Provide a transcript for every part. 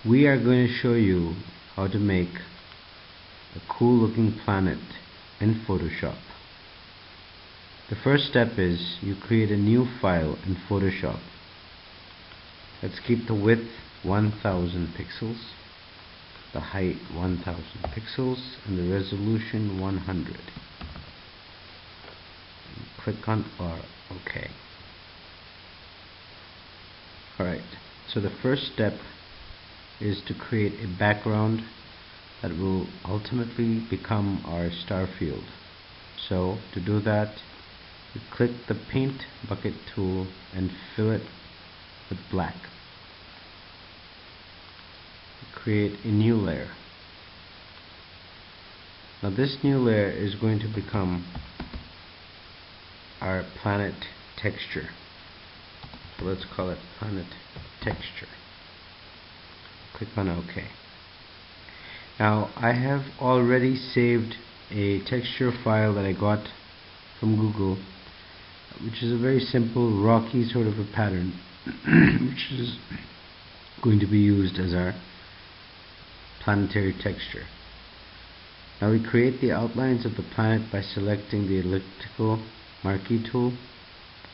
we are going to show you how to make a cool looking planet in Photoshop. The first step is you create a new file in Photoshop. Let's keep the width 1000 pixels, the height 1000 pixels, and the resolution 100. Click on OK. Alright, so the first step is to create a background that will ultimately become our Starfield. So to do that, you click the paint bucket tool and fill it with black. Create a new layer. Now this new layer is going to become our planet texture. So let's call it planet texture. Click on OK. Now I have already saved a texture file that I got from Google, which is a very simple rocky sort of a pattern which is going to be used as our planetary texture. Now we create the outlines of the planet by selecting the elliptical marquee tool,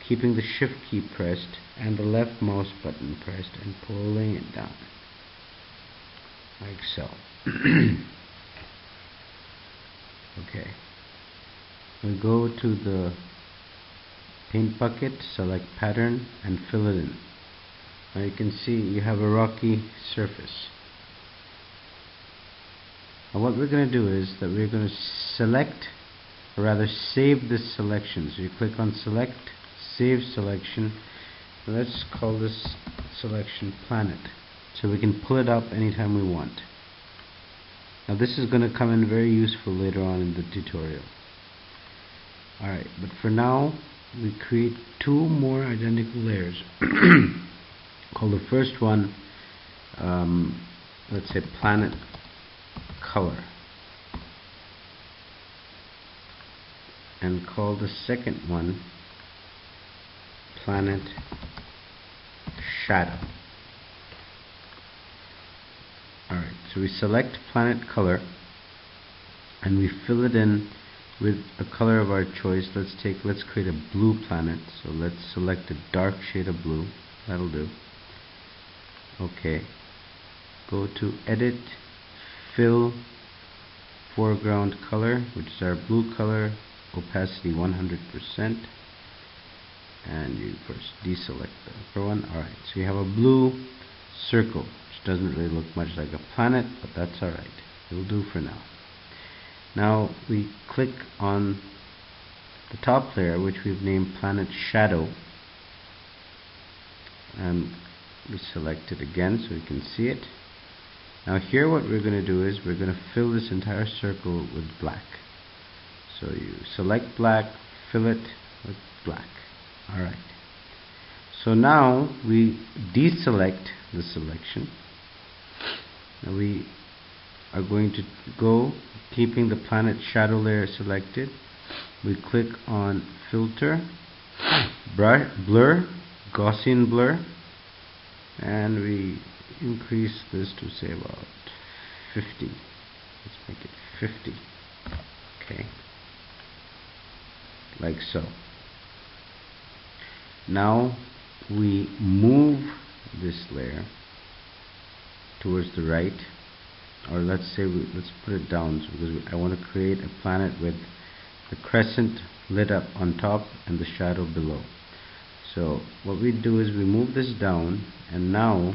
keeping the shift key pressed and the left mouse button pressed and pulling it down like so. Okay, we go to the paint bucket, select pattern and fill it in. Now you can see you have a rocky surface. Now what we're going to do is that we're going to select, or rather save this selection. So you click on select, save selection, and let's call this selection planet, so we can pull it up anytime we want. Now this is going to come in very useful later on in the tutorial. Alright, but for now we create two more identical layers. Call the first one let's say planet color, and call the second one planet shadow. Alright, so we select planet color and we fill it in with a color of our choice. Let's create a blue planet, so let's select a dark shade of blue. That'll do. Okay, go to edit, fill foreground color, which is our blue color, opacity 100%, and you first deselect the upper one. Alright, so you have a blue circle, which doesn't really look much like a planet, but that's alright, it'll do for now. Now we click on the top layer, which we've named planet shadow, and we select it again so we can see it. Now here what we're going to do is we're going to fill this entire circle with black. So you select black, fill it with black. Alright. So now we deselect the selection. Now we are going to go, keeping the planet shadow layer selected. We click on filter, blur, Gaussian blur, and we increase this to say about 50. Let's make it 50. Okay, like so. Now we move this layer towards the right, or let's put it down, so because I want to create a planet with the crescent lit up on top and the shadow below. So what we do is we move this down, and now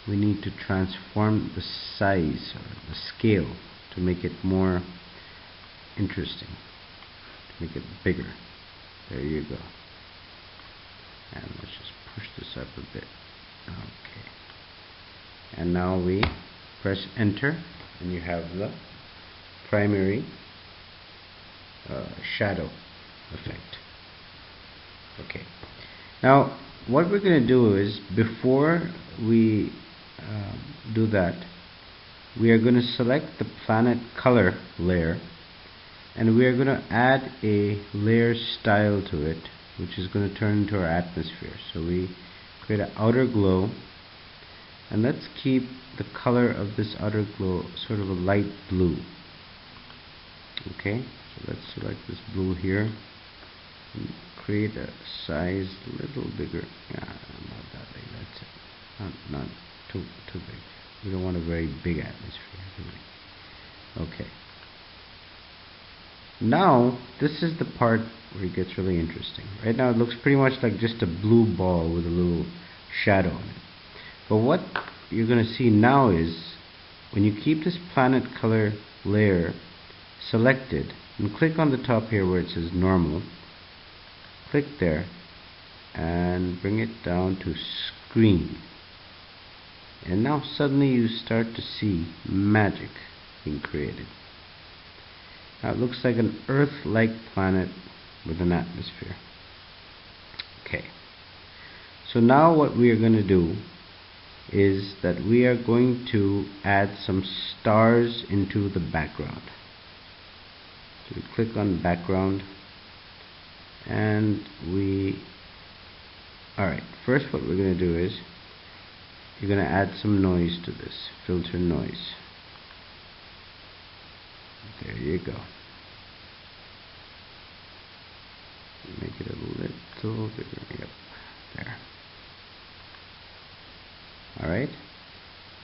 we need to transform the size or the scale to make it more interesting, to make it bigger. There you go. And let's just push this up a bit. Okay. And now we press enter, and you have the primary shadow effect. Okay. Now what we're going to do is, before we do that, we are going to select the planet color layer, and we are going to add a layer style to it, which is going to turn into our atmosphere. So we create an outer glow, And let's keep the color of this outer glow sort of a light blue. Okay, so let's select this blue here and create a size a little bigger. Yeah, about that big. That's it. Not too big. We don't want a very big atmosphere, do we? Okay. Now this is the part where it gets really interesting. Right now it looks pretty much like just a blue ball with a little shadow on it. But what you're going to see now is when you keep this planet color layer selected and click on the top here where it says normal, click there and bring it down to screen, and now suddenly you start to see magic being created. Now it looks like an Earth-like planet with an atmosphere. Okay, so now what we are going to do is that we are going to add some stars into the background. So we click on background and alright, first what we're going to do is you're going to add some noise to this, filter noise. There you go. Make it a little bigger. Yep, there. Alright,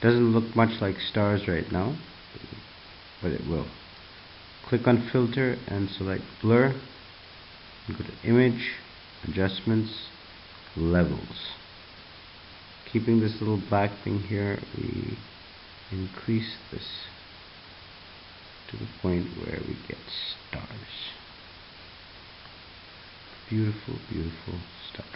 doesn't look much like stars right now, but it will. Click on filter and select blur, and go to image, adjustments, levels. Keeping this little black thing here, we increase this to the point where we get stars. Beautiful, beautiful stars.